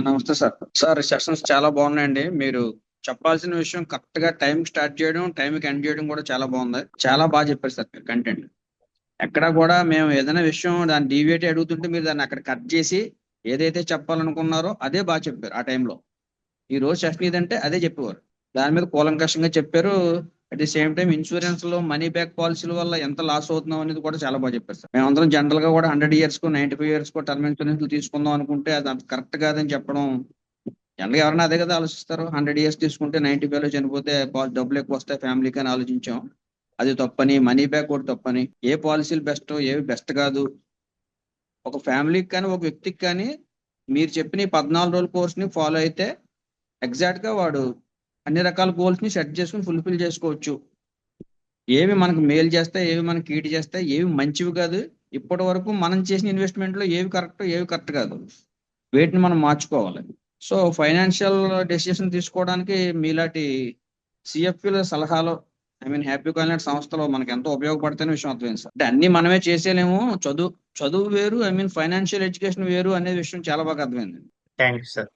నమస్తే sir. Sir sessions చాలా బాగున్నాయండి. మీరు చెప్పాల్సిన విషయం కరెక్ట్ గా టైం స్టార్ట్ చేయడం, టైంకి ఎండ్ చేయడం కూడా చాలా బాగుంది. చాలా బాగా చెప్పారు సార్ మీరు కంటెంట్. ఎక్కడ కూడా మేము ఏదైనా విషయం దాన్ని డీవియేట్ అడుగుతుంటే మీరు దాన్ని అక్కడ కట్ చేసి ఏదైతే చెప్పాలనుకున్నారో అదే బాగా చెప్పారు ఆ టైంలో. ఈ రోజు సెషన్ ఇదంటే అదే చెప్పేవారు. దాని మీద కూలంకషంగా చెప్పారు. At the same time insurance లో మనీ బ్యాక్ పాలసీల వల్ల ఎంత లాస్ అవుతున్నాం అనేది కూడా చాలా బాగా చెప్పారు సార్. మేమందరం జనరల్ గా కూడా 100 years కు 95 years కు టర్మ్ ఇన్సూరెన్స్ తీసుకుందాం అనుకుంటే అది అంత కరెక్ట్ కాదని చెప్పడం. జనరల్ గా ఎవరైనా అదే కదా ఆలోచిస్తారు. 100 years తీసుకుంటే 95 లో చనిపోతే డబ్బులు ఎక్కువ వస్తాయి ఫ్యామిలీకి అని ఆలోచించాం. అది తప్పని, మనీ బ్యాక్ కూడా తప్పని, ఏ పాలసీలు బెస్ట్ ఏవి బెస్ట్ కాదు, ఒక ఫ్యామిలీకి కానీ ఒక వ్యక్తికి కానీ మీరు చెప్పిన ఈ 14 రోజుల కోర్స్ ని ఫాలో అయితే ఎగ్జాక్ట్ గా వాడు అన్ని రకాల గోల్స్ ని సెట్ చేసుకుని ఫుల్ఫిల్ చేసుకోవచ్చు. ఏవి మనకు మేలు చేస్తాయి, ఏవి మనకి కీడు చేస్తాయి, ఏవి మంచివి కాదు, ఇప్పటి వరకు మనం చేసిన ఇన్వెస్ట్మెంట్ లో ఏవి కరెక్ట్ ఏవి కరెక్ట్ కాదు, వేటిని మనం మార్చుకోవాలి. సో ఫైనాన్షియల్ డెసిషన్ తీసుకోవడానికి మీలాంటి సిఎఫ్ల సలహాలు, హ్యాపీ కాలనెట్ సంస్థలో మనకి ఎంతో ఉపయోగపడుతున్న విషయం అర్థమైంది సార్. అంటే అన్ని మనమే చేసేలేము. చదువు చదువు వేరు, ఫైనాన్షియల్ ఎడ్యుకేషన్ వేరు అనే విషయం చాలా బాగా అర్థమైంది. Thank you sir.